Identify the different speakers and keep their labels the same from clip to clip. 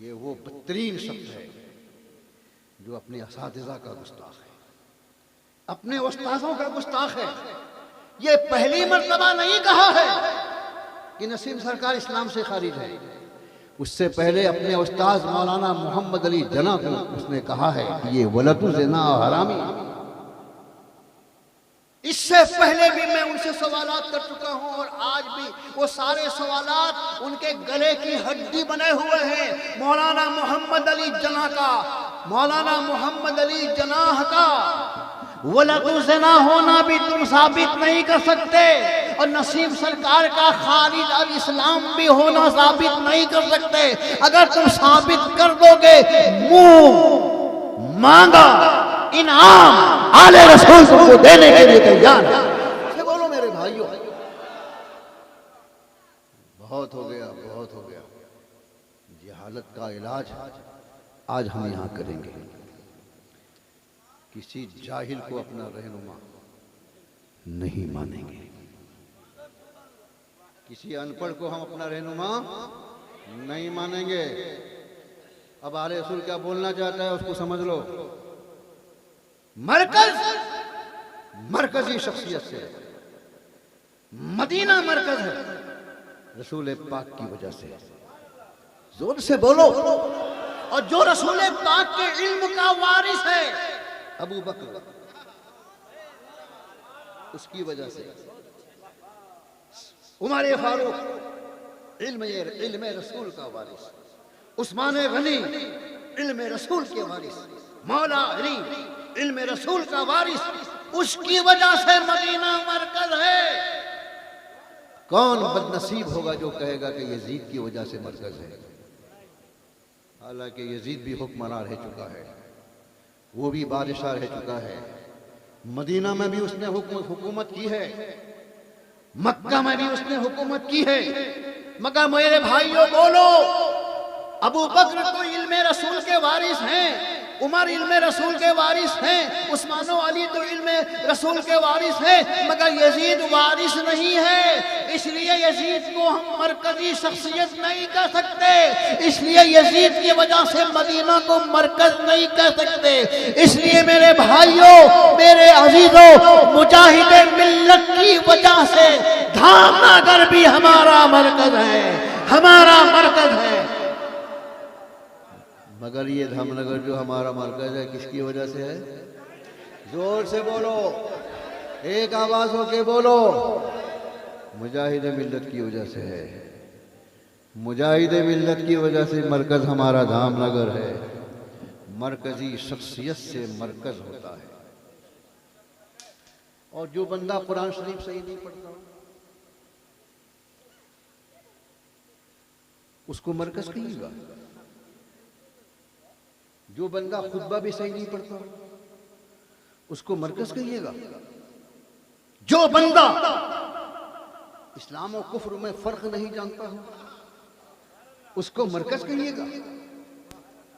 Speaker 1: ये वो बदतरीन शख्स है जो अपने असातिज़ा का गुस्ताख है, अपने उस्ताज़ों का गुस्ताख है। ये पहली मर्तबा नहीं कहा है कि नसीम सरकार इस्लाम से खारिज है। उससे पहले अपने उस्ताद मौलाना मोहम्मद अली जना को उसने कहा है कि ये वलदु ज़िना और हरामी। इससे पहले भी मैं उनसे सवालात कर चुका हूं और आज भी वो सारे सवालात उनके गले की हड्डी बने हुए हैं। मौलाना मोहम्मद अली जना का, मौलाना मोहम्मद अली जनाह का वलदु ज़िना होना भी तुम साबित नहीं कर सकते और नसीम सरकार का खारिज अल इस्लाम भी होना साबित नहीं कर सकते। अगर तुम साबित कर दोगे, मुंह मांगा इनाम आले रसूल तुमको देने के लिए तैयार है। से बोलो मेरे भाइयों, बहुत हो गया, बहुत हो गया। जहालत का इलाज आज हम यहां करेंगे। किसी जाहिल को अपना रहनुमा नहीं मानेंगे, किसी अनपढ़ को हम अपना रहनुमा नहीं मानेंगे। अब आले रसूल क्या बोलना चाहता है उसको समझ लो। मरकजी शख्सियत से मदीना मरकज है रसूल पाक की वजह से। जोर से बोलो। और जो रसूल पाक के इल्म का वारिस है अबू बकर, उसकी वजह से। उमर फारूक इल्म रसूल का वारिस, उस्मान गनी इल्म रसूल के वारिस, मौला अली इल्म रसूल का वारिस। उसकी वजह से मदीना मरकज है। कौन बदनसीब होगा जो कहेगा कि यजीद की वजह से मरकज है। हालांकि यजीद भी हुक्मरान रह चुका है, वो भी बादशाह रह चुका है। मदीना में भी उसने हुकूमत की है, मक्का में भी उसने हुकूमत की है। मगर मेरे भाइयों बोलो, अबू बकर तो इल्मे रसूल के वारिस हैं, उमर इल्मे रसूल के वारिस हैं, उस्मानो अली तो इल्मे रसूल के वारिस हैं, मगर यजीद वारिस नहीं है। इसलिए यजीद को हम मरकजी शख्सियत नहीं कह सकते, इसलिए यजीद की वजह से मदीना को मरकज नहीं कह सकते। इसलिए मेरे भाइयों, मेरे अजीजों, मुजाहिदे मिल्लत की वजह से धामनगर भी हमारा मरकज है, हमारा मरकज है। मगर ये धामनगर जो हमारा मरकज है किसकी वजह से है? जोर से बोलो, एक आवाज होके बोलो। मुजाहिदे मिल्लत की वजह से है। मुजाहिदे मिल्लत की वजह से मरकज हमारा धामनगर है। मरकजी शख्सियत से मरकज होता है। और जो बंदा कुरान शरीफ सही नहीं पढ़ता उसको मरकज कहिएगा। जो बंदा खुतबा भी सही नहीं पढ़ता उसको मरकज कहिएगा। जो बंदा इस्लाम और कुफ्र में फर्क नहीं जानता हो उसको मरकज कहिएगा।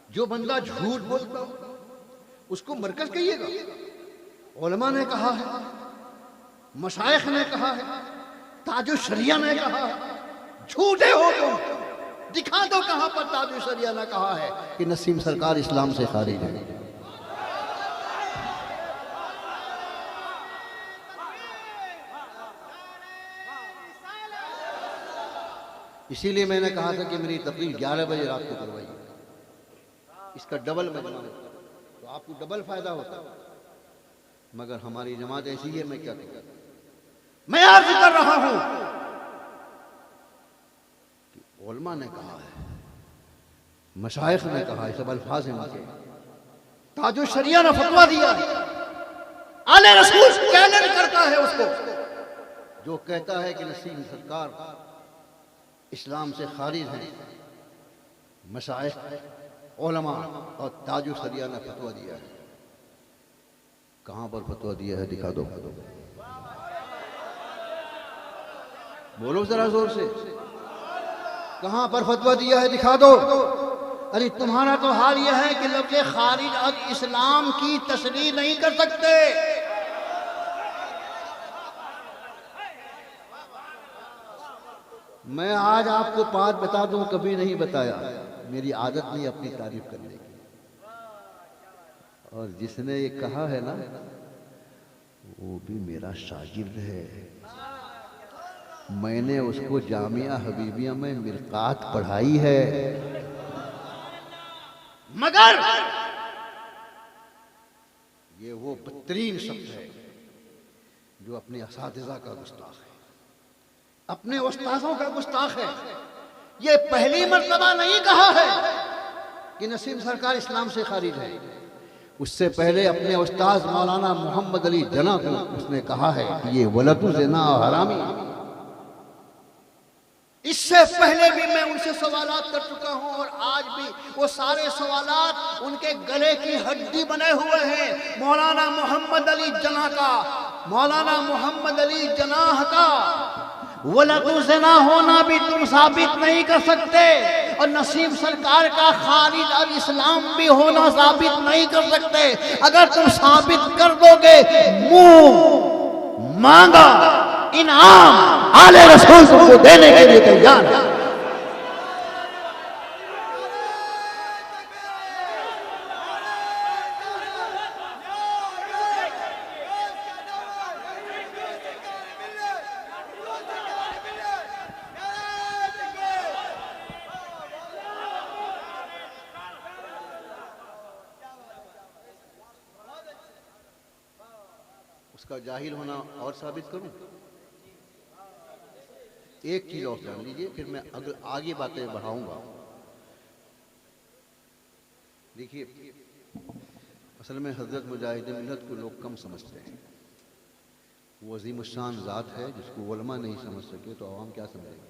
Speaker 1: जो बंदा झूठ बोलता हो उसको मरकज कहिएगा। उलमा ने कहा है, मशाइख ने कहा है, ताजुल शरिया ने कहा है, झूठे हो तुम, दिखा दो कहां पर ताजुल शरिया ने कहा है कि नसीम सरकार इस्लाम से खारिज है। इसीलिए मैंने कहा था कि मेरी तकरीर 11 बजे रात को करवाइए, इसका डबल मजमा तो आपको डबल फायदा होता। मगर हमारी जमात ऐसी है, मैं क्या करूं। मैं अर्ज कर रहा हूं कि उलमा ने कहा है, मशाइख ने कहा है, सब अल्फाज हैं उनके। ताजुल शरिया ने फतवा दिया है, आले रसूल चैलेंज करता है उसको जो कहता है कि नसीम सरकार इस्लाम से खारिज है। मशाइख, उलमा और ताजुल शरिया ने फतवा दिया है। कहां पर फतवा दिया है दिखा दो, बोलो जरा जोर से, कहां पर फतवा दिया है दिखा दो। अरे तुम्हारा तो हाल यह है कि लफ्ज़ खारिज और इस्लाम की तस्रीह नहीं कर सकते। मैं आज आपको बात बता दूं, कभी नहीं बताया। मेरी आदत नहीं अपनी तारीफ करने की। और जिसने ये कहा है ना, वो भी मेरा शागिर्द है। मैंने उसको जामिया हबीबिया में मिरकात पढ़ाई है। मगर ये वो बदतरीन शख्स है जो अपने असातिज़ा का गुस्ताख है, अपने उस्ताज़ों का गुस्ताख है। ये पहली मर्तबा नहीं कहा है कि नसीम सरकार इस्लाम से खारिज है। उससे पहले अपने उस्ताद मौलाना मोहम्मद अली जना को उसने कहा है कि ये वलदु ज़िना और हरामी। इससे पहले भी मैं उनसे सवालात कर चुका हूं और आज भी वो सारे सवालात उनके गले की हड्डी बने हुए हैं। मौलाना मोहम्मद अली जना का, मौलाना मोहम्मद अली जनाह का वलदु ज़िना होना भी तुम साबित नहीं कर सकते और नसीम सरकार का खारिज और इस्लाम भी होना साबित नहीं कर सकते। अगर तुम साबित कर दोगे, मुंह मांगा इनाम आले रसूल तुमको देने के लिए तैयार है। उसका जाहिल होना और साबित करूं? एक चीज और जान लीजिए, फिर मैं अगर आगे बातें बढ़ाऊंगा। देखिए, असल में हजरत मुजाहिद मिल्लत को लोग कम समझते हैं। वो अजीम शान ज़ात है जिसको उलमा नहीं समझ सके तो आवाम क्या समझेगी।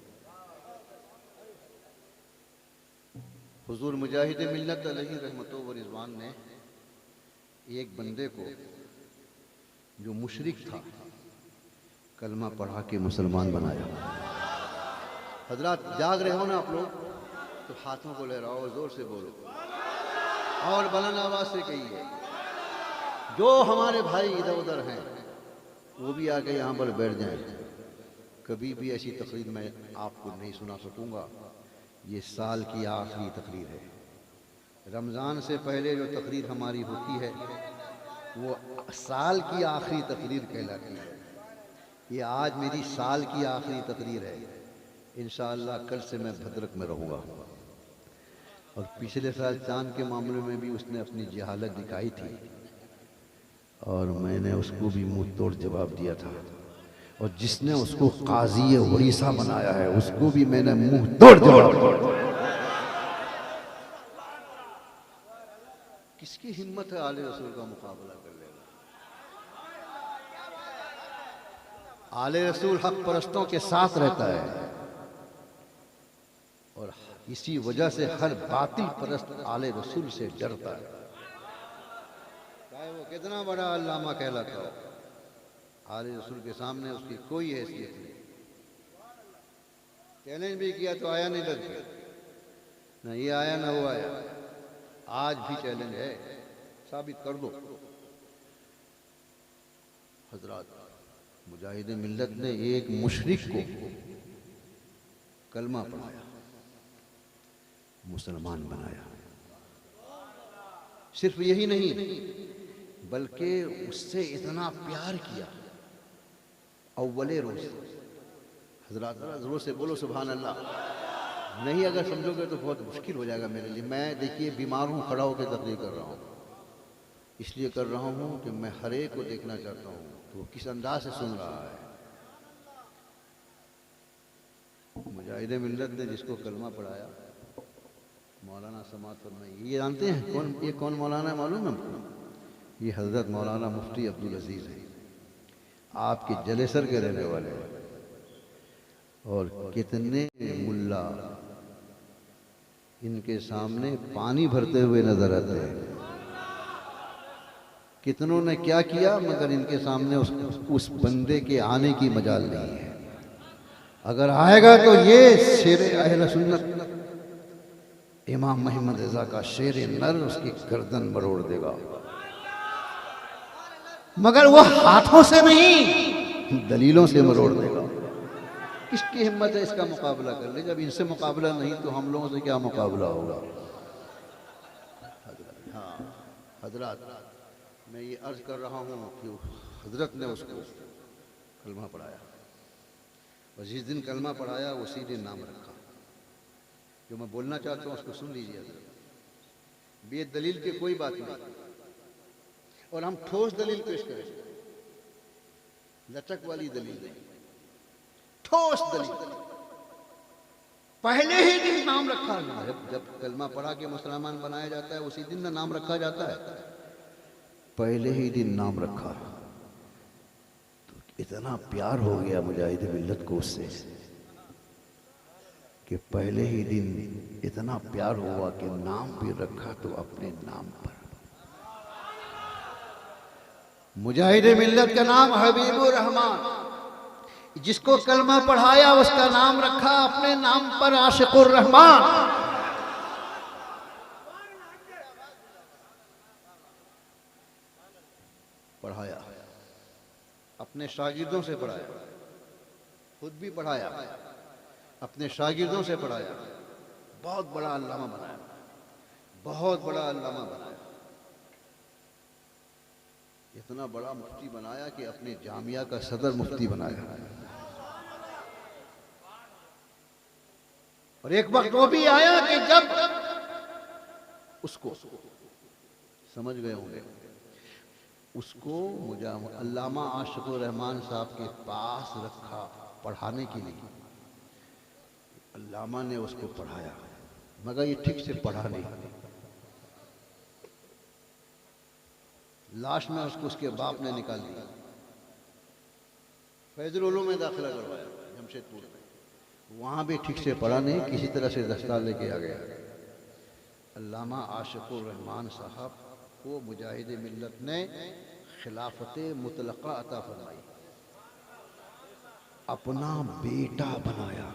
Speaker 1: हुजूर मुजाहिद मिल्लत अलैहि रहमतो व रिज़वान ने एक बंदे को जो मुशरिक था कलमा पढ़ा के मुसलमान बनाया। हजरात जाग रहे हो ना आप लोग, तो हाथों को लहराओ, जोर से बोलो और बुलंद आवाज से कहिए। जो हमारे भाई इधर उधर हैं वो भी आके यहाँ पर बैठ जाएं। कभी भी ऐसी तकरीर मैं आपको नहीं सुना सकूंगा। ये साल की आखिरी तकरीर है। रमज़ान से पहले जो तकरीर हमारी होती है वो साल की आखिरी तकरीर कहलाती है। ये आज मेरी साल की आखिरी तकरीर है। इंशाअल्लाह कल से मैं भद्रक में रहूँगा। और पिछले साल चांद के मामले में भी उसने अपनी जहालत दिखाई थी और मैंने उसको भी मुंह तोड़ जवाब दिया था। और जिसने उसको काजी उड़ीसा बनाया है उसको भी मैंने मुंह तोड़ जवाब दिया। किसकी हिम्मत है आले रसूल का मुकाबला कर लेगा? आले रसूल हक परस्तों के साथ रहता है और इसी वजह से हर बातिल परस्त आले रसूल से डरता है, चाहे वो कितना बड़ा अल्लामा कहलाता हो। आले रसूल के सामने उसकी कोई हैसियत नहीं। चैलेंज भी किया तो आया नहीं लग गया, ना ये आया ना वो आया। आज भी चैलेंज है, साबित कर दो। हजरात, मुजाहिद मिल्लत ने एक मुशरिक को कलमा पढ़ाया, मुसलमान बनाया। सिर्फ यही नहीं बल्कि उससे इतना प्यार किया अव्वले रोज। हजरात जोर से बोलो सुभान अल्लाह। नहीं अगर समझोगे तो बहुत मुश्किल हो जाएगा मेरे लिए। मैं देखिए बीमार हूँ, खड़ा होकर तकरीर कर रहा हूँ। इसलिए कर रहा हूँ कि मैं हर एक को देखना चाहता हूँ तो वो किस अंदाज से सुन रहा है। मुजाहिद मिल्लत ने जिसको कलमा पढ़ाया, मौलाना समात फरमाई। ये जानते हैं कौन, ये कौन मौलाना है मालूम है? ये हजरत मौलाना मुफ्ती अब्दुल अजीज है, आपके जलेसर के रहने वाले हैं। और कितने मुल्ला इनके सामने पानी भरते हुए नजर आते हैं। कितनों ने क्या किया मगर इनके सामने उस बंदे के आने की मजाल नहीं है। अगर आएगा तो ये शेर अहले सुन्नत इमाम मोहम्मद रज़ा का शेर नर उसकी गर्दन मरोड़ देगा, मगर वो हाथों से नहीं दलीलों से मरोड़ देगा। किसकी हिम्मत है इसका मुकाबला कर ले? जब इनसे मुकाबला नहीं तो हम लोगों से क्या मुकाबला होगा? हाँ हजरत, मैं ये अर्ज कर रहा हूँ कि हजरत ने उसको कलमा पढ़ाया, और जिस दिन कलमा पढ़ाया उसी दिन नाम रखा। जो मैं बोलना चाहता हूँ उसको सुन लीजिए हजरत, बेदलील की कोई बात नहीं, और हम ठोस दलील पेश करें, लचक वाली दलील नहीं, ठोस दलील। पहले ही दिन नाम रखा। जब कलमा पढ़ा के मुसलमान बनाया जाता है उसी दिन ना नाम रखा जाता है, पहले ही दिन नाम रखा। तो इतना प्यार हो गया मुजाहिद मिल्लत को उससे कि पहले ही दिन इतना प्यार हुआ कि नाम भी रखा तो अपने नाम पर। मुजाहिद मिल्लत का नाम हबीबुर रहमान, जिसको कलमा पढ़ाया उसका नाम रखा अपने नाम पर आशिकुर रहमान। पढ़ाया, अपने शागिर्दों से पढ़ाया, खुद भी पढ़ाया, अपने शागिर्दों से पढ़ाया। बहुत बड़ा अल्लामा बनाया, बहुत बड़ा अल्लामा बनाया। इतना बड़ा मुफ्ती बनाया कि अपने जामिया का सदर मुफ्ती बनाया। और एक वक्त वो भी आया कि जब उसको समझ गए होंगे, उसको अल्लामा आशिकुर रहमान साहब के पास रखा पढ़ाने के लिए। अल्लामा ने उसको पढ़ाया, मगर ये ठीक से पढ़ा नहीं। लास्ट में उसको उसके बाप ने निकाल दिया, फैजुल उलूम में दाखिला करवाया जमशेदपुर में। वहाँ भी ठीक से पढ़ा नहीं, किसी तरह से दस्तार लेके आ गया। अल्लामा आशिकुर रहमान साहब को मुजाहिद मिल्लत ने खिलाफत मुतलका अता फरमाई, अपना बेटा बनाया,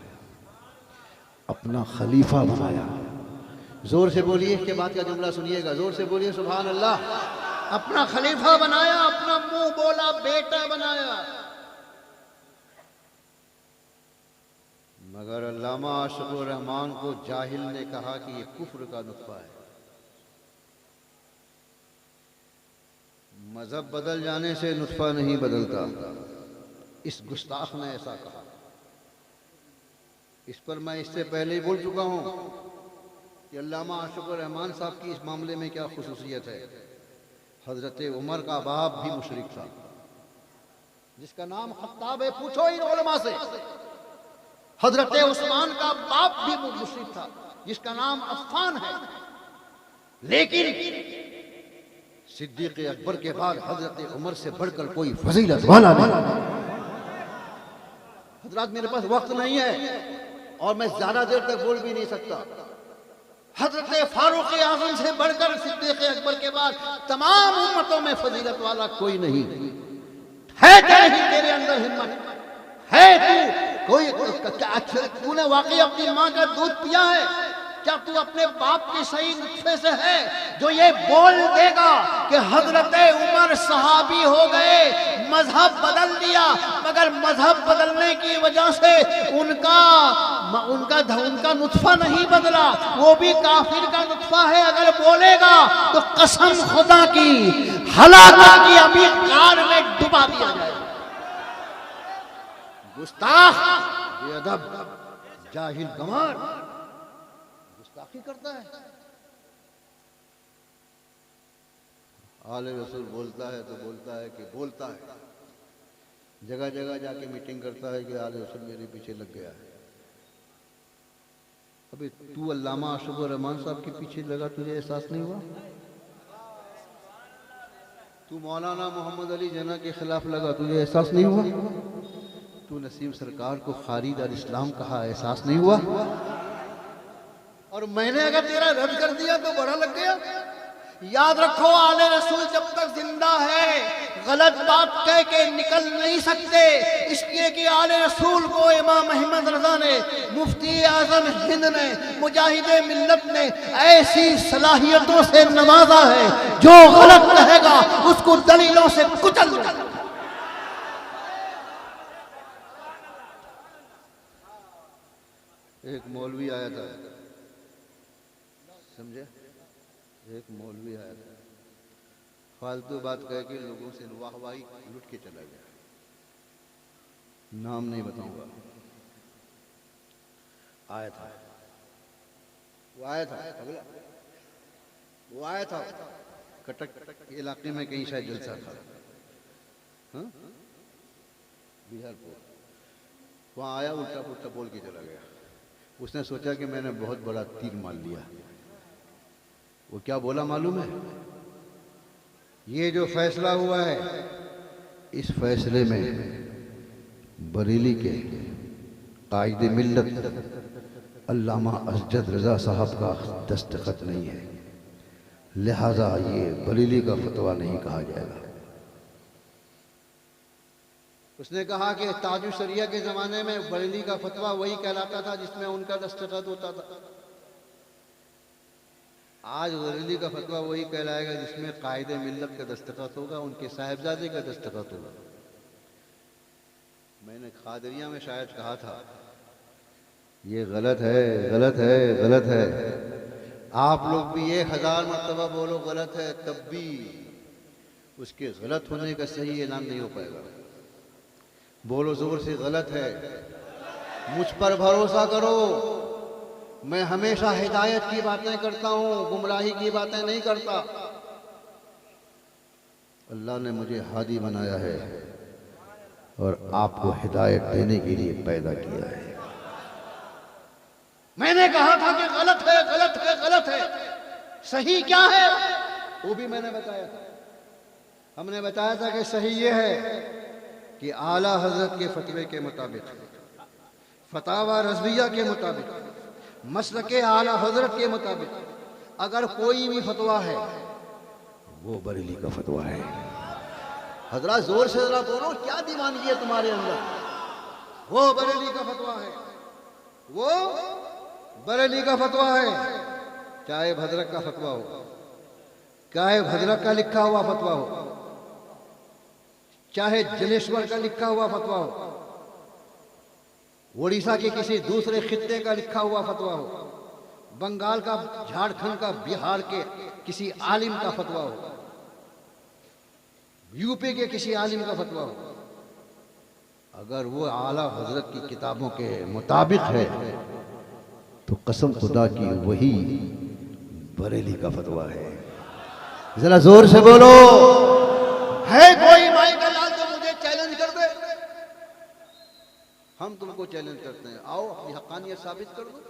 Speaker 1: अपना खलीफा बनाया। जोर से बोलिए, इसके बाद का जुमला सुनिएगा, जोर से बोलिए सुभान अल्लाह। अपना खलीफा बनाया, अपना मुंह बोला बेटा बनाया। मगर अल्लामा आशिकुर रहमान को जाहिल ने कहा कि ये कुफ्र का नुत्फा है। मजहब बदल जाने से नुत्फा नहीं बदलता, इस गुस्ताख ने ऐसा कहा। इस पर मैं इससे पहले ही बोल चुका हूं कि अल्लामा आशिकुर रहमान साहब की इस मामले में क्या खुसूसियत है। हजरत उमर का बाप भी मुशरिक था, जिसका नाम खत्ताब है, पूछो इन उलमा से। हजरत उस्मान का बाप भी मुशरिक था, जिसका नाम अफ़्फ़ान है। लेकिन सिद्दीक़ अकबर के बाद हजरत उमर से बढ़कर कोई फजीलत वाला नहीं। हजरत मेरे पास वक्त नहीं है और मैं ज्यादा देर तक बोल भी नहीं सकता। हजरत फारूक आज़म से बढ़कर सिद्दीक़ अकबर के बाद तमाम उम्मतों में फजीलत वाला कोई नहीं है। तेरे अंदर हिम्मत है, तू कोई तूने वाकई अपनी माँ का दूध पिया है? क्या तू अपने बाप के सही नुस्खे से है जो ये बोल देगा कि हजरत उमर सहाबी हो गए, मजहब बदल दिया, मगर मजहब बदलने की वजह से उनका नुत्फा नहीं बदला, वो भी काफिर का नुत्फा है? अगर बोलेगा तो कसम खुदा की हलाकत की अभी कार में डुबा दिया जाए। गुस्ताख, बेअदब, जाहिल, गंवार गुस्ताखी करता है। आले रसूल बोलता है तो बोलता है, जगह जगह जाके मीटिंग करता है कि आले रसूल मेरे पीछे लग गया है। अबे तू अल्लामा आशिकुर रहमान साहब के पीछे लगा, तुझे एहसास नहीं हुआ? तू मौलाना मोहम्मद अली जना के खिलाफ लगा, तुझे एहसास नहीं हुआ? तू नसीम सरकार को खारिज अल इस्लाम कहा, एहसास नहीं हुआ? और मैंने अगर तेरा रद्द कर दिया तो बड़ा लग गया। याद रखो, आले रसूल जब तक जिंदा है गलत बात कह के निकल नहीं सकते, इसलिए कि आले रसूल को इमाम अहमद रजा ने, मुफ्ती आजम हिंद ने, मुजाहिद मिल्लत ने ऐसी सलाहियतों से नवाजा है, जो गलत कहेगा उसको दलीलों से कुचल दो। एक मौलवी आया था, समझे, एक मौलवी आया था, फालतू बात कह के लोगों से वाहवाही लुट के चला गया। नाम नहीं बताऊंगा। आया था, वो आया था, अगला वो आया था, कटक इलाके में कहीं शायद जलसा था, हाँ, बिहारपुर। वहाँ आया, उल्टा पुल्टा बोल के चला गया। उसने सोचा कि मैंने बहुत बड़ा तीर मार लिया। वो क्या बोला मालूम है? ये जो फैसला हुआ है, इस फैसले में बरेली के कायदे मिल्लत अल्लामा असजद रजा साहब का दस्तखत नहीं है, लिहाजा ये बरेली का फतवा नहीं कहा जाएगा। उसने कहा कि ताजुश शरिया के ज़माने में बरेली का फतवा वही कहलाता था जिसमें उनका दस्तखत होता था। आज बरेली का फतवा वही कहलाएगा जिसमें कायदे मिल्लत का दस्तखत होगा, उनके साहिबजादे का दस्तखत होगा। मैंने खादरिया में शायद कहा था, ये गलत है, गलत है, गलत है। आप लोग भी 1000 मरतबा बोलो गलत है, तब भी उसके गलत होने का सही ऐलान नहीं हो पाएगा। बोलो जोर से, गलत है। मुझ पर भरोसा करो, मैं हमेशा हिदायत की बातें करता हूं, गुमराही की बातें नहीं करता। अल्लाह ने मुझे हादी बनाया है और आपको हिदायत देने के लिए पैदा किया है। मैंने कहा था कि गलत है, गलत है, गलत है। सही क्या है वो भी मैंने बताया था। हमने बताया था कि सही ये है कि आला हजरत के फतवे के मुताबिक, फतावा रज़विया के मुताबिक, मसलके आला हजरत के मुताबिक अगर कोई भी फतवा है वो बरेली का फतवा है। हजरत जोर से जरा बोलो, क्या दीवानगी है तुम्हारे अंदर? वो बरेली का फतवा है, वो बरेली का फतवा है। चाहे भद्रक का फतवा हो, चाहे भद्रक का लिखा हुआ फतवा हो, चाहे जलेश्वर का लिखा हुआ फतवा हो, उड़ीसा के किसी दूसरे खित्ते का लिखा हुआ फतवा हो, बंगाल का, झारखंड का, बिहार के किसी आलिम का फतवा हो, यूपी के किसी आलिम का फतवा हो, अगर वो आला हजरत की किताबों के मुताबिक है तो कसम खुदा की वही बरेली का फतवा है। जरा जोर से बोलो, है कोई माई का लाल जो मुझे चैलेंज कर दे? हम तुमको चैलेंज करते हैं, आओ अपनी हक्कानियत साबित कर दो।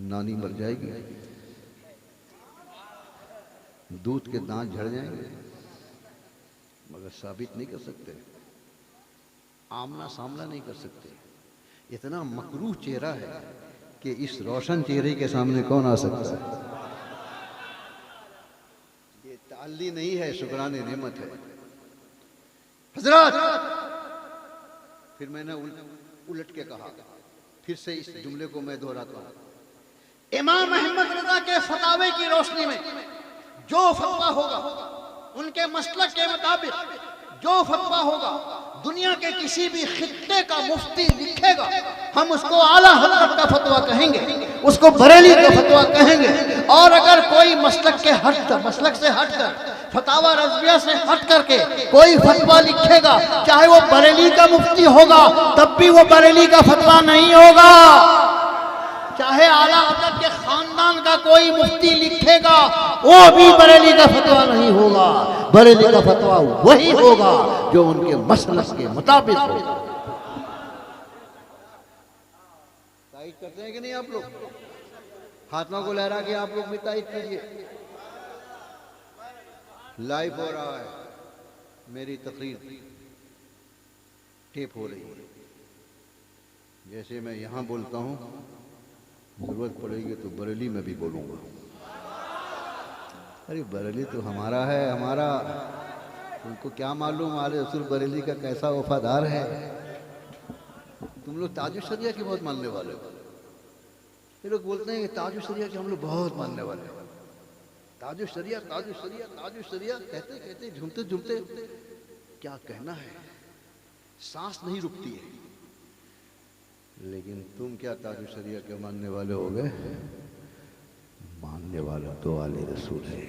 Speaker 1: नानी मर जाएगी, दूध के दांत झड़ जाएंगे, मगर साबित नहीं कर सकते, आमना सामना नहीं कर सकते। इतना मकरूह चेहरा है कि इस रोशन चेहरे के सामने कौन आ सकता है? ये ताल्ली नहीं है, शुक्राने नेमत है। हजरत, फिर मैंने उलट के कहा, फिर से इस जुमले को मैं दोहराता हूं। इमाम अहमद रजा के फतावे की रोशनी में जो फतवा होगा, उनके मसलक के मुताबिक जो फतवा होगा, दुनिया के किसी भी खित्ते का मुफ्ती लिखेगा, हम उसको आला हजरत का फतवा कहेंगे, उसको बरेली का फतवा कहेंगे। और अगर कोई मसलक से हटकर, फतावा रज़विया से हट करके कोई फतवा लिखेगा, चाहे वो बरेली का मुफ्ती होगा तब भी वो बरेली का फतवा नहीं होगा। चाहे आला हजरत के खानदान का कोई मुफ्ती लिखेगा, वो भी बरेली का फतवा नहीं होगा। बरेली का फतवा वही होगा जो उनके मसलक के मुताबिक होगा। तायीद करते हैं कि नहीं आप लोग? हाथों को लहरा के आप लोग भी तायीद कीजिए। लाइव हो रहा है, मेरी तकरीर टेप हो रही है। जैसे मैं यहां बोलता हूं, जरूरत पड़ेगी तो बरेली में भी बोलूंगा। अरे बरेली तो हमारा है, हमारा। तुमको क्या मालूम आले रसूल बरेली का कैसा वफादार है? तुम लोग ताजुश शरिया के बहुत मानने वाले हो। ये लोग बोलते हैं कि ताजुश शरिया के हम लोग बहुत मानने वाले हैं। ताजुश शरिया, ताजुश शरिया, ताजुश शरिया कहते कहते झूमते झूमते क्या कहना है, सांस नहीं रुकती है। लेकिन तुम क्या ताजु शरिया के मानने वाले हो गए? मानने वाला तो आले रसूल है।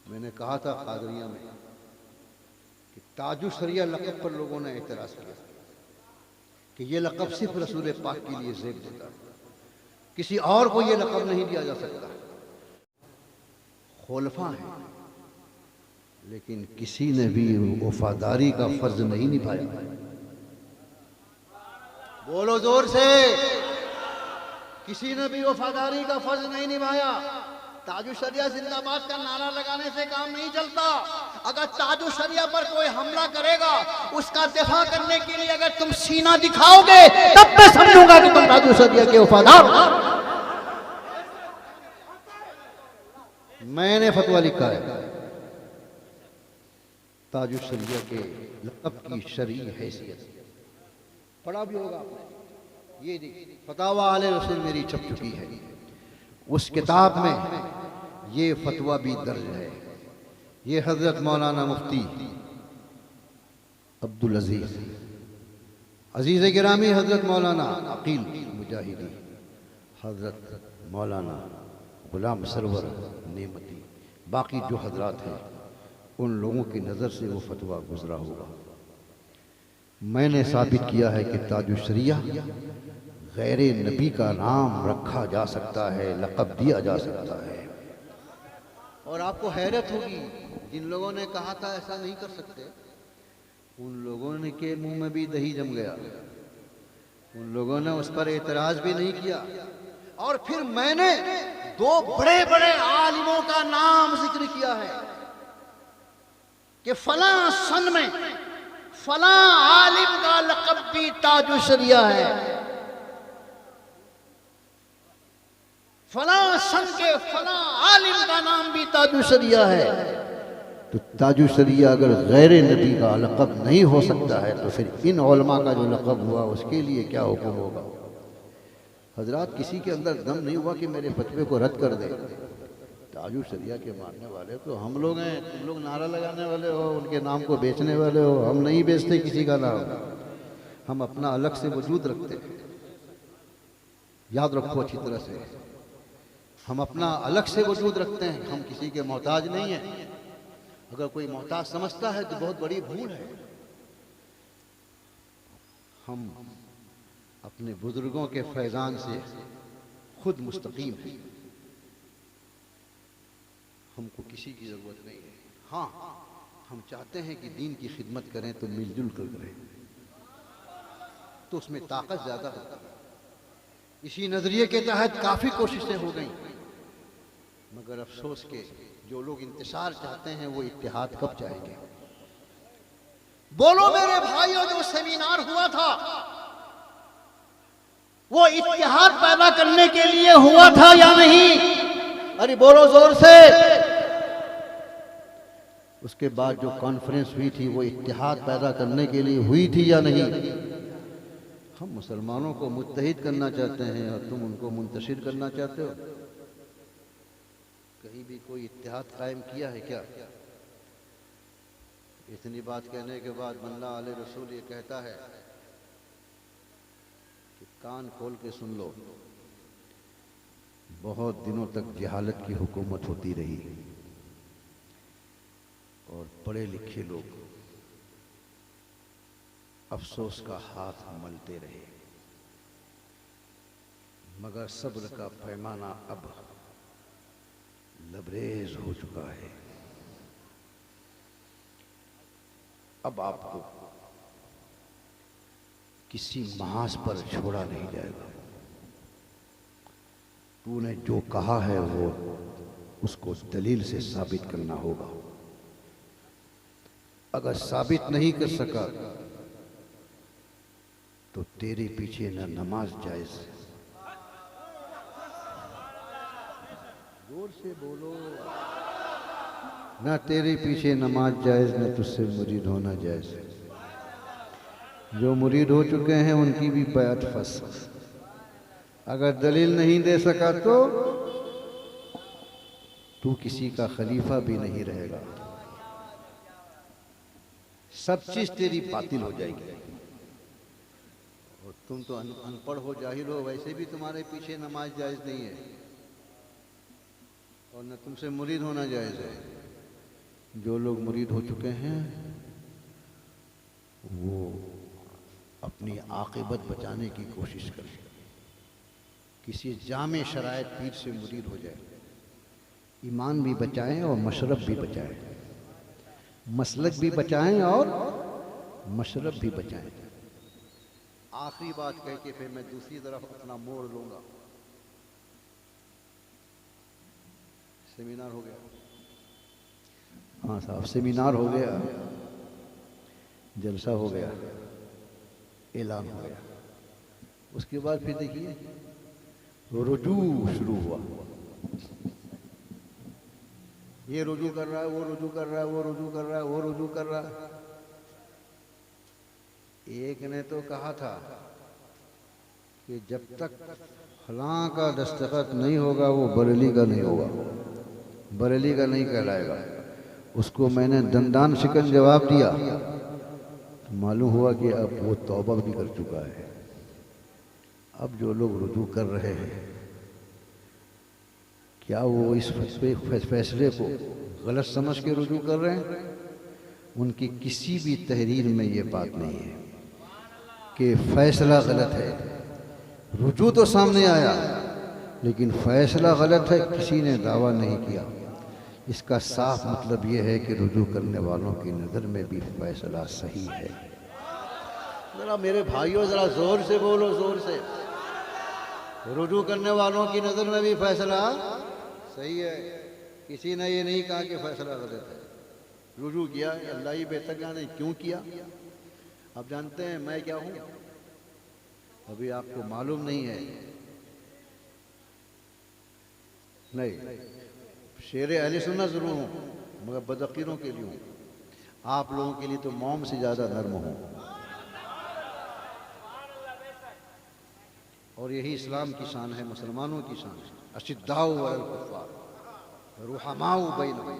Speaker 1: मैंने कहा था कादरिया में कि ताजु शरिया लक़ब पर लोगों ने एतराज किया कि ये लक़ब सिर्फ रसूल पाक के लिए ज़ेब देता है, किसी और को ये लक़ब नहीं दिया जा सकता। खुलफा है, लेकिन किसी ने भी वफादारी का फर्ज नहीं निभाया। बोलो जोर से, किसी ने भी वफादारी का फर्ज नहीं निभाया। ताजु शरिया जिंदाबाद का नारा लगाने से काम नहीं चलता। अगर ताजु शरिया पर कोई हमला करेगा, उसका दिफा करने के लिए अगर तुम सीना दिखाओगे, तब मैं समझूंगा कि तुम ताजु शरिया के वफादार हो। मैंने फतवा लिखा है ताजु शरिया के लक़ब की शरई हैसियत, पढ़ा भी होगा आपने। ये देखिए फतावा आले रसूल मेरी छप चुकी है, उस किताब में ये फतवा भी दर्ज है। ये हजरत मौलाना मुफ्ती अब्दुल अजीज अजीज गिरामी हजरत मौलाना अकील मुजाहिदी, हजरत मौलाना गुलाम सरवर नेमती, बाकी जो हजरात हैं उन लोगों की नज़र से वो फतवा गुजरा होगा। मैंने साबित किया है कि ताजु शरिया गैर नबी का नाम रखा जा सकता है, लक़ब दिया जा सकता है। और आपको हैरत होगी, जिन लोगों ने कहा था ऐसा नहीं कर सकते, उन लोगों ने के मुंह में भी दही जम गया, उन लोगों ने उस पर एतराज भी नहीं किया। और फिर मैंने दो बड़े बड़े आलिमों का नाम जिक्र किया है कि फला सन में फला आलिम का लक़ब भी ताजु शरिया है, फला सन के फला आलिम का नाम भी ताजु शरिया है। तो ताजु शरिया अगर गैर नबी का लक़ब नहीं हो सकता है, तो फिर इन उलमा का जो लक़ब हुआ उसके लिए क्या हुक्म होगा? हजरात, किसी के अंदर दम नहीं हुआ कि मेरे फतवे को रद्द कर दे। ताजु शरिया के मानने वाले तो हम लोग हैं, तुम लोग नारा लगाने वाले हो, उनके नाम को बेचने वाले हो। हम नहीं बेचते किसी का नाम, हम अपना अलग से वजूद रखते हैं। याद रखो अच्छी तरह से, हम अपना अलग से वजूद रखते हैं, हम किसी के मोहताज नहीं हैं। अगर कोई मोहताज समझता है तो बहुत बड़ी भूल है। हम अपने बुजुर्गों के फैजान से खुद मुस्तकीम हैं, हमको किसी की जरूरत नहीं है। हाँ, हम चाहते हैं कि दीन की खिदमत करें तो मिलजुल कर करें, तो उसमें ताकत ज्यादा होती है। इसी नजरिए के तहत काफी कोशिशें हो गई, मगर अफसोस के जो लोग इंतशार चाहते हैं वो इत्तेहाद कब चाहेंगे? बोलो मेरे भाइयों, जो सेमिनार हुआ था वो इत्तेहाद पैदा करने के लिए हुआ था या नहीं? अरे बोलो जोर से। उसके बाद जो कॉन्फ्रेंस हुई थी वो इत्तेहाद पैदा करने के लिए हुई थी या नहीं? हम मुसलमानों को मुत्तहिद करना चाहते हैं और तुम उनको मुंतशिर करना चाहते हो। कहीं भी कोई इत्तेहाद कायम किया है क्या? इतनी बात कहने के बाद बंदा आले रसूल ये कहता है कि कान खोल के सुन लो, बहुत दिनों तक जहालत की हुकूमत होती रही और पढ़े लिखे लोग अफसोस का हाथ मलते रहे, मगर सब्र का पैमाना अब लबरेज हो चुका है। अब आपको किसी महाज पर छोड़ा नहीं जाएगा। तूने जो कहा है वो उसको दलील से साबित करना होगा। अगर साबित नहीं कर सका तो तेरे पीछे न नमाज जायज। जोर से बोलो। ना तेरे पीछे नमाज जायज, न तुझसे मुरीद होना जायज। जो मुरीद हो चुके हैं उनकी भी बैत फंस। अगर दलील नहीं दे सका तो तू किसी का खलीफा भी नहीं रहेगा। सब चीज तेरी बातिल हो जाएगी। और तुम तो अनपढ़ हो, जाहिल हो, वैसे भी तुम्हारे पीछे नमाज जायज नहीं है और न तुमसे मुरीद होना जायज है। जो लोग मुरीद हो चुके हैं वो अपनी आक़िबत बचाने की कोशिश करें, किसी जामे शरायत पीर से मुरीद हो जाए, ईमान भी बचाएं और मशरब भी बचाएं, मसलक भी बचाएं और मशरब भी बचाएं। आखिरी बात कह के फिर मैं दूसरी तरफ अपना मोड़ लूंगा। सेमिनार हो गया? हाँ साहब, सेमिनार हो गया, जलसा हो गया, ऐलान हो गया। उसके बाद फिर देखिए रुजू शुरू हुआ। ये रुजू कर रहा है, वो रुजू कर रहा है, वो रुजू कर रहा है, वो रुजू कर रहा है। एक ने तो कहा था कि जब तक फलां का दस्तखत नहीं होगा वो बरेली का नहीं होगा, बरेली का नहीं कहलाएगा। उसको मैंने दंदान शिकन जवाब दिया तो मालूम हुआ कि अब वो तौबा भी कर चुका है। अब जो लोग रुजू कर रहे हैं, क्या वो इस फैसले को गलत समझ के रुजू कर रहे हैं? उनकी किसी भी तहरीर में ये बात नहीं है कि फैसला गलत है। रुजू तो सामने आया लेकिन फैसला गलत है, किसी ने दावा नहीं किया। इसका साफ मतलब ये है कि रुजू करने वालों की नज़र में भी फैसला सही है। जरा मेरे भाइयों जरा जोर से बोलो, जोर से। रुजू करने वालों की नज़र में भी फैसला सही है। किसी ने ये नहीं कहा कि फैसला गलत है। रुजू किया, अल्लाह ही बेहतर जाने क्यों किया। आप जानते हैं मैं क्या हूं? अभी आपको मालूम नहीं है। नहीं, शेर अहले सुन्नत जरूर हूं, मगर बदअकीदों के लिए हूं। आप लोगों के लिए तो मोम से ज्यादा नर्म हूं। और यही इस्लाम की शान है, मुसलमानों की शान है। अशिद्दाउ अलल कुफ़ार रुहमाउ बैनहुम,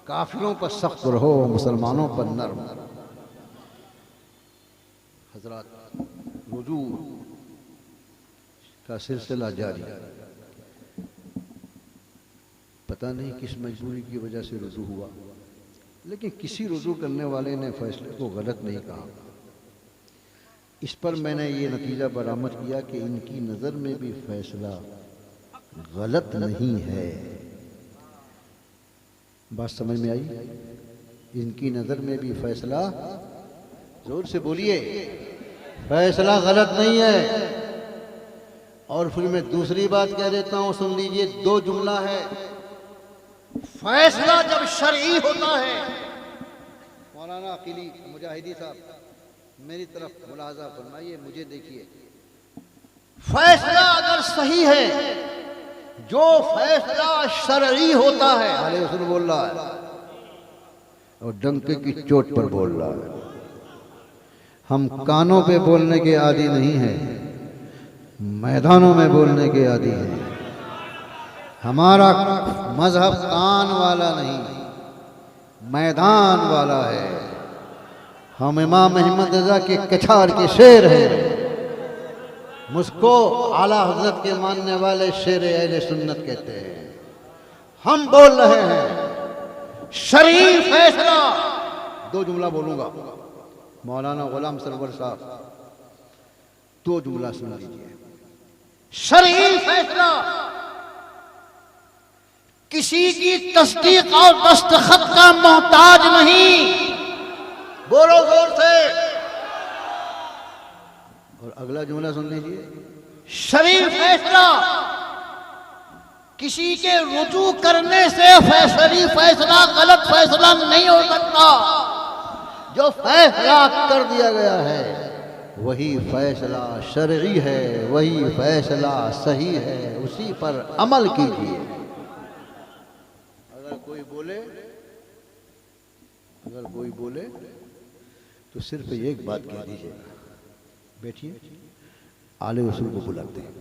Speaker 1: काफिरों पर सख्त रहो, मुसलमानों पर नर्म। हजरात, रुजू का सिलसिला जारी। पता नहीं किस मजबूरी की वजह से रुजू हुआ, लेकिन किसी रुजू करने वाले ने फैसले को गलत नहीं कहा। इस पर मैंने ये नतीजा बरामद किया कि इनकी नज़र में भी फैसला गलत नहीं है। बात समझ में आई? इनकी नज़र में भी फैसला, जोर से बोलिए, फैसला गलत नहीं है। और फिर मैं दूसरी बात कह देता हूं, सुन लीजिए, दो जुमला है। फैसला जब शरई होता है, मौलाना अकीली मुजाहिदी साहब मेरी तरफ मुलाजा फरमाइए, मुझे देखिए। फैसला अगर सही है, जो फैसला शरई होता है, अरे उसूल बोल रहा है और डंके की चोट पर बोल रहा है। हम कानों पे बोलने के आदी नहीं हैं, मैदानों में बोलने के आदी हैं। हमारा मजहब कान वाला नहीं, मैदान वाला है। हम इमाम अहमद रज़ा के कछार के शेर हैं। मुझको आला हजरत के मानने वाले शेर अहले सुन्नत कहते हैं। हम बोल रहे हैं शरीफ फैसला। दो जुमला बोलूंगा, मौलाना गुलाम सरवर साहब दो जुमला सुन लीजिए। शरीफ फैसला किसी की तस्दीक और दस्तखत का मोहताज नहीं। बोलो जोर से। और अगला जुमला सुन लीजिए। शरीफ फैसला किसी के रुजू करने से फैसला गलत फैसला नहीं हो सकता। जो फैसला कर दिया गया है वही फैसला शरई है, वही फैसला सही है, उसी पर अमल कीजिए। अगर कोई बोले तो सिर्फ एक बात कह दीजिएगा, बैठिए, आले रसूल को बुलाते हैं।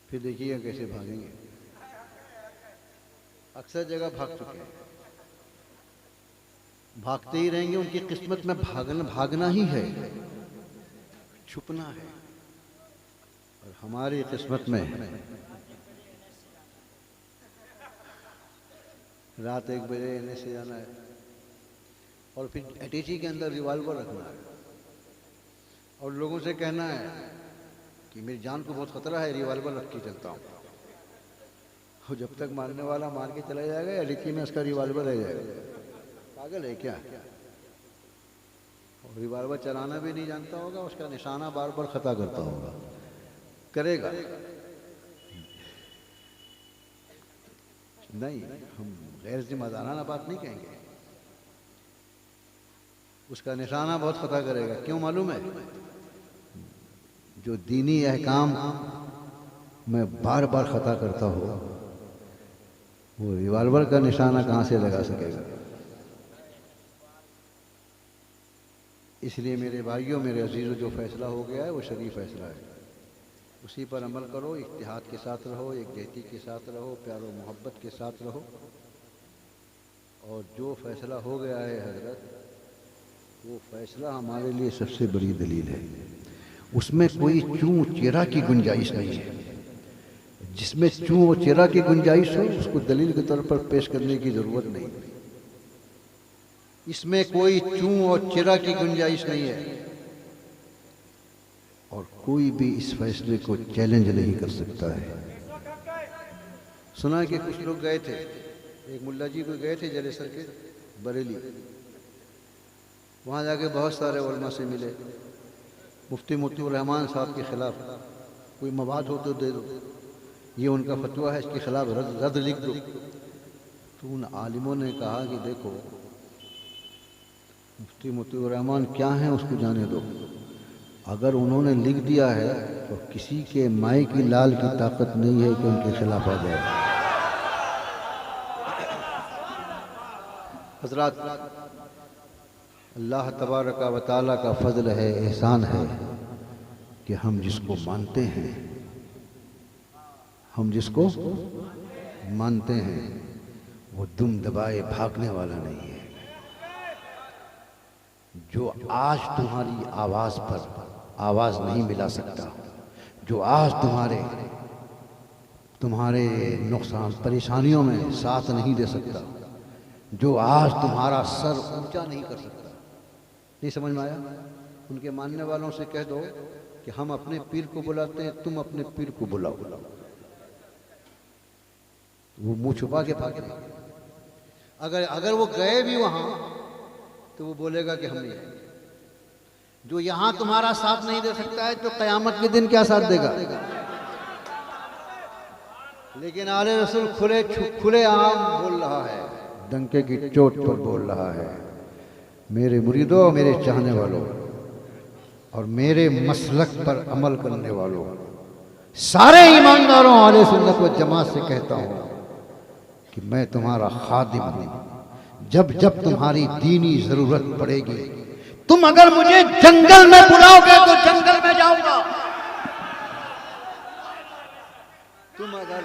Speaker 1: फिर देखिएगा कैसे भागेंगे। अक्सर जगह भाग चुके हैं, भागते ही रहेंगे। उनकी किस्मत में भागना ही है, छुपना है। और हमारी किस्मत में रात 1 बजे एनएस से जाना है और फिर एटीसी के अंदर रिवॉल्वर रखना है और लोगों से कहना है कि मेरी जान को बहुत खतरा है, रिवॉल्वर रख के चलता हूँ। और जब तक मारने वाला मार के चला जाएगा या डिक्की में उसका रिवॉल्वर रह जाएगा। पागल है क्या? और रिवॉल्वर चलाना भी नहीं जानता होगा, उसका निशाना बार बार खता करता होगा, करेगा नहीं। हम गैर जिम्मेदाराना बात नहीं कहेंगे। उसका निशाना बहुत खता करेगा। क्यों मालूम है? जो दीनी अहकाम में बार बार खता करता हो, वो रिवॉल्वर का निशाना कहां से लगा सकेगा? इसलिए मेरे भाइयों, मेरे अजीजों, जो फैसला हो गया है वो शरीफ फैसला है, उसी पर अमल करो। इत्तेहाद के साथ रहो, एकजहती के साथ रहो, प्यार और मोहब्बत के साथ रहो। और जो फैसला हो गया है हजरत, वो फैसला हमारे लिए सबसे बड़ी दलील है। उसमें कोई चूं चेरा की गुंजाइश नहीं है। जिसमें चूं और चेरा की गुंजाइश हो, उसको दलील के तौर पर पेश करने की जरूरत नहीं। इसमें कोई चूं और चेरा की गुंजाइश नहीं है और कोई भी इस फैसले को चैलेंज नहीं कर सकता है। सुना है कि कुछ लोग गए थे, एक मुल्ला जी को गए थे जलेसर के बरेली। वहाँ जाके बहुत सारे उलमा से मिले। मुफ्ती मोतीउर रहमान साहब के खिलाफ कोई मवाद हो तो दे दो, ये उनका फतवा है, इसके खिलाफ रद्द लिख दो। तो उन आलिमों ने कहा कि देखो, मुफ्ती मोतीउर रहमान क्या है उसको जाने दो। अगर उन्होंने लिख दिया है तो किसी के माई की लाल की ताकत नहीं है कि उनके खिलाफ आ जाए। हज़रात, अल्लाह तबारक व तआला का फजल है, एहसान है कि हम जिसको मानते हैं, वो दुम दबाए भागने वाला नहीं है। जो आज तुम्हारी आवाज पर आवाज नहीं मिला सकता, जो आज तुम्हारे नुकसान परेशानियों में साथ नहीं दे सकता, जो आज तुम्हारा सर ऊंचा नहीं कर सकता। नहीं समझ में आया? उनके मानने वालों से कह दो कि हम अपने पीर को बुलाते हैं, तुम अपने पीर को बुलाओ। वो मुंह छुपा के भागे। अगर वो गए भी वहां तो वो बोलेगा कि हम नहीं आए। जो यहां तुम्हारा साथ नहीं दे सकता है तो कयामत के दिन क्या साथ देगा? लेकिन आले रसूल खुले आम बोल रहा है, डंके की चोट पर बोल रहा है, मेरे मुरीदों, मेरे चाहने वालों और मेरे मसलक पर अमल करने वालों, सारे ईमानदारों आले सुन्नत व जमात से कहता हूं कि मैं तुम्हारा खादिम हूं। जब जब तुम्हारी दीनी जरूरत पड़ेगी, तुम अगर मुझे जंगल में बुलाओगे तो जंगल में जाऊंगा। तुम अगर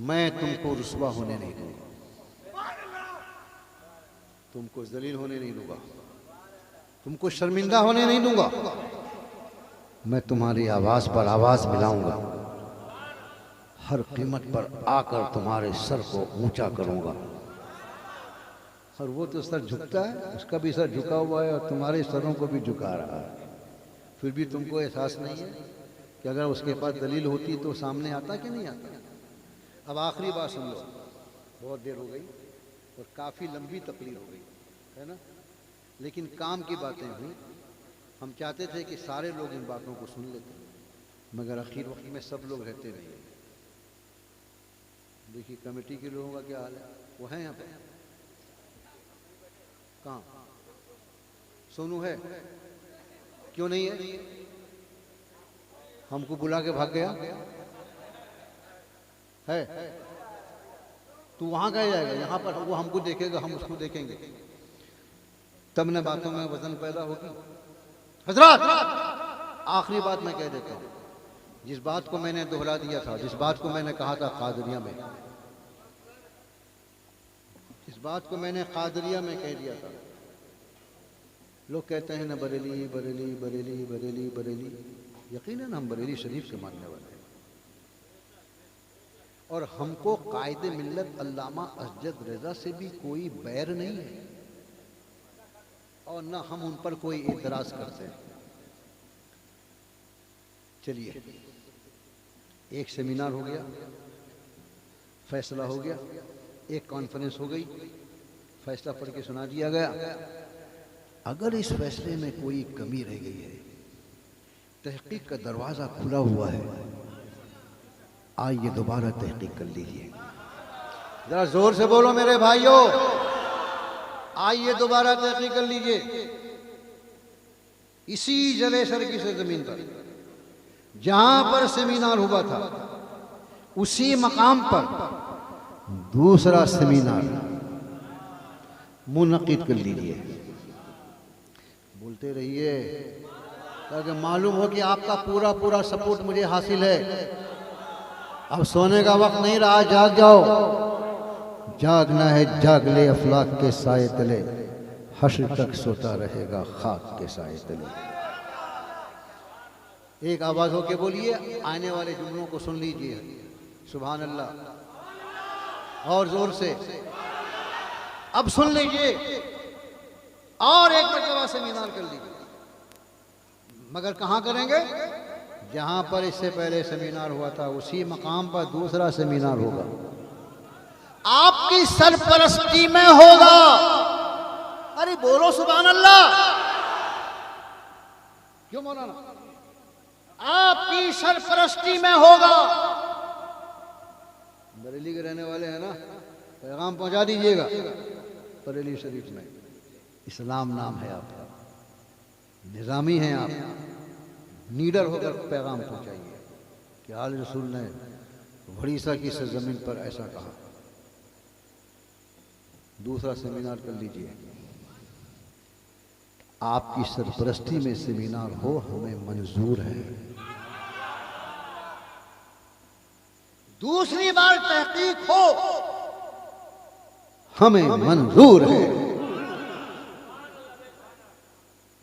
Speaker 1: मैं तुमको रुस्वा होने नहीं दूंगा, तुमको जलील होने नहीं दूंगा, तुमको शर्मिंदा होने नहीं दूंगा। मैं तुम्हारी आवाज पर आवाज मिलाऊंगा, हर कीमत पर आकर तुम्हारे सर को ऊंचा करूंगा। और वो तो सर झुकता है, उसका भी सर झुका हुआ है और तुम्हारे सरों को भी झुका रहा है। फिर भी तुमको एहसास नहीं है कि अगर उसके पास दलील होती तो सामने आता कि नहीं आता? अब आखिरी बात सुन लो, बहुत देर हो गई और काफ़ी लंबी तकरीर हो गई है ना, लेकिन काम की बातें हुई। हम चाहते थे कि सारे लोग इन बातों को सुन लेते, मगर आखिर वक्त में सब लोग रहते नहीं। देखिए कमेटी के लोगों का क्या हाल है, वो है यहाँ पे? कहाँ? सोनू है? क्यों नहीं है? हमको बुला के भाग गया है। तू वहां गया जाएगा, यहाँ पर वो हमको देखेगा, हम उसको देखेंगे, तब न बातों में वजन पैदा होगी। हजरत आखिरी बात मैं कह देता हूँ, जिस बात को मैंने दोहरा दिया था, जिस बात को मैंने कहा था कादरिया में, इस बात को मैंने कादरिया में कह दिया था। लोग कहते हैं ना बरेली बरेली बरेली बरेली बरेली, यकीनन हम बरेली शरीफ के मानने वाले हैं और हमको कायदे मिल्लत अल्लामा असजद रजा से भी कोई बैर नहीं है और न हम उन पर कोई एतराज करते हैं। चलिए, एक सेमिनार हो गया, फैसला हो गया, एक कॉन्फ्रेंस हो गई, फैसला पढ़ के सुना दिया गया। अगर इस फैसले में कोई कमी रह गई है, तहकीक का दरवाजा खुला हुआ है, आइए दोबारा तहकीक कर लीजिए। जरा जोर से बोलो मेरे भाइयों, आइए दोबारा तहकीक कर लीजिए। इसी जले सर की सरजमीन पर जहां पर सेमिनार हुआ था, उसी मकाम पर दूसरा सेमिनार मुनक़िद कर लीजिए। बोलते रहिए ताकि मालूम हो कि आपका पूरा पूरा सपोर्ट मुझे हासिल है। अब सोने का वक्त नहीं रहा, जाग जाओ। जागना है जाग ले अफलाक के साए तले, हश्र तक सोता रहेगा खाक के साए तले। एक आवाज होके बोलिए, आने वाले जुमलों को सुन लीजिए। सुभान अल्लाह, और जोर से अब सुन लीजिए, और एक मरतबा सेमिनार कर लीजिए। मगर कहां करेंगे? जहां पर इससे पहले सेमिनार हुआ था, उसी मकाम पर दूसरा सेमिनार होगा, आपकी सरपरस्ती में होगा। अरे बोलो सुभान अल्लाह। क्यों मौलाना? आपकी सरपरस्ती में होगा। बरेली के रहने वाले हैं ना, पैगाम पहुंचा दीजिएगा। बरेली शरीफ में इस्लाम नाम है आपका, निजामी हैं आप, नीडर होकर पैगाम पहुंचाइए कि आल रसूल ने उड़ीसा की सरजमीन पर ऐसा कहा। दूसरा सेमिनार कर लीजिए, आपकी सरपरस्ती में सेमिनार हो, हमें मंजूर है। दूसरी बार तहकीक हो, हमें मंजूर है।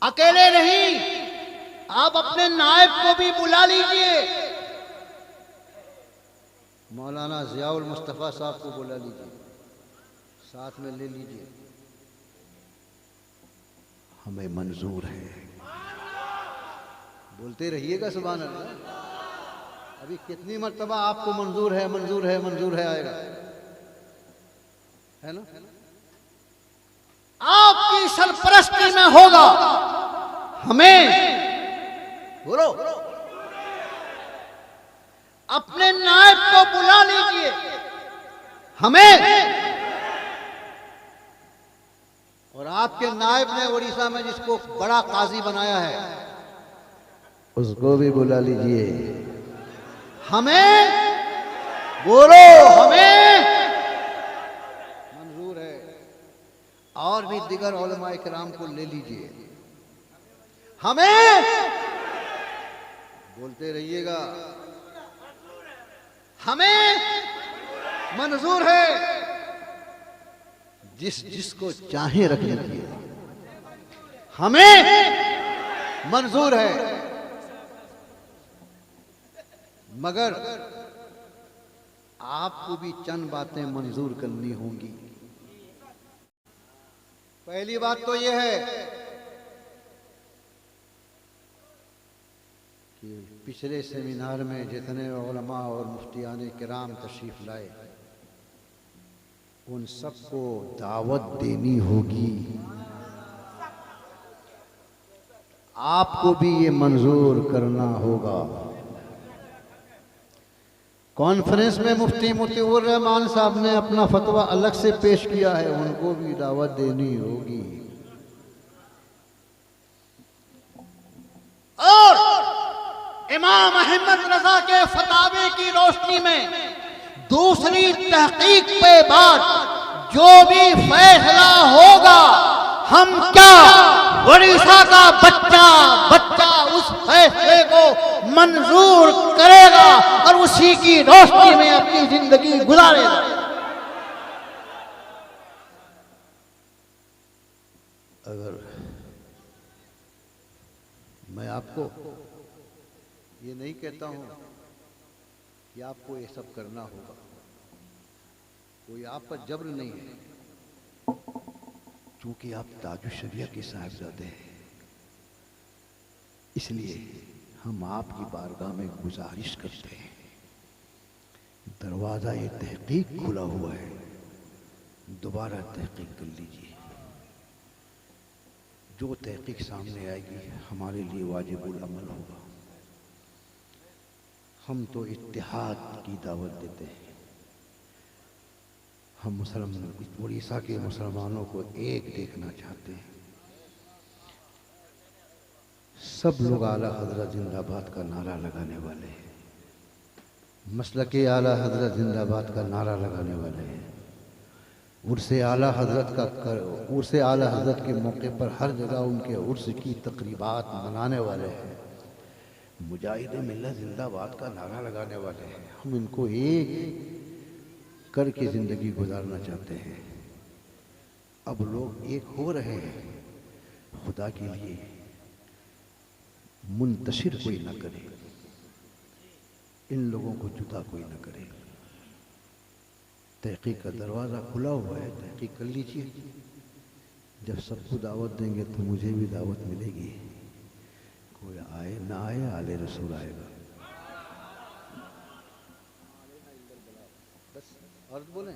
Speaker 1: अकेले नहीं, आप अपने नायब को भी बुला लीजिए। मौलाना जियाउल मुस्तफा साहब को बुला लीजिए, साथ में ले लीजिए, हमें मंजूर है। बोलते रहिएगा सुभान अल्लाह। अभी कितनी मर्तबा आपको मंजूर है मंजूर है मंजूर है आएगा, है ना? आपकी सरपरस्ती में होगा, हमें बोलो, अपने नायब को बुला लीजिए, हमें। और आपके नायब ने उड़ीसा में जिसको बड़ा काजी बनाया है, उसको भी बुला लीजिए, हमें बोलो, हमें मंजूर है। और भी दिगर उलमा इकराम को ले लीजिए, हमें बोलते रहिएगा, हमें मंजूर है। जिसको चाहे रख लीजिए, हमें मंजूर है। मगर आपको भी चंद बातें मंजूर करनी होंगी। पहली बात तो यह है कि पिछले सेमिनार में जितने उलमा और मुफ्तियान किराम तशरीफ लाए, उन सबको दावत देनी होगी। आपको भी ये मंजूर करना होगा। कॉन्फ्रेंस में मुफ्ती मोतीउर रहमान साहब ने अपना फतवा अलग से पेश किया है, उनको भी दावत देनी होगी। और इमाम अहमद रजा के फतावे की रोशनी में दूसरी तहकीक पे बाद जो भी फैसला होगा, हम क्या उड़ीसा का बच्चा उस फैसले को मंजूर करेगा और उसी की रोशनी में अपनी जिंदगी गुजारेगा। अगर मैं आपको ये नहीं कहता हूं कि आपको ये सब करना होगा, कोई आप पर जबर नहीं है, क्योंकि आप ताजुश शरिया के साहिबजादे हैं, इसलिए हम आपकी बारगाह में गुजारिश करते हैं, दरवाजा ये तहकीक खुला हुआ है, दोबारा तहकीक कर लीजिए। जो तहकीक सामने आएगी हमारे लिए वाजिबुल अमल होगा। हम तो इत्तेहाद की दावत देते हैं। हम उड़ीसा के मुसलमानों को एक देखना चाहते हैं। सब लोग आला हजरत जिंदाबाद का नारा लगाने वाले हैं, मसलके आला हजरत जिंदाबाद का नारा लगाने वाले हैं। उर्से आला हजरत के मौके पर हर जगह उनके उर्स की तकरीबात मनाने वाले हैं। मुजाहिद मिल्लत जिंदाबाद का नारा लगाने वाले हैं। हम इनको एक करके जिंदगी गुजारना चाहते हैं। अब लोग एक हो रहे हैं, खुदा के लिए मुंतशिर कोई ना करे, इन लोगों को जुदा कोई ना करे। तहकीक का दरवाज़ा खुला हुआ है, तहकीक कर लीजिए। जब सबको दावत देंगे तो मुझे भी दावत मिलेगी। कोई आए ना आए, आले रसूल आएगा। बस अर्ज बोलें।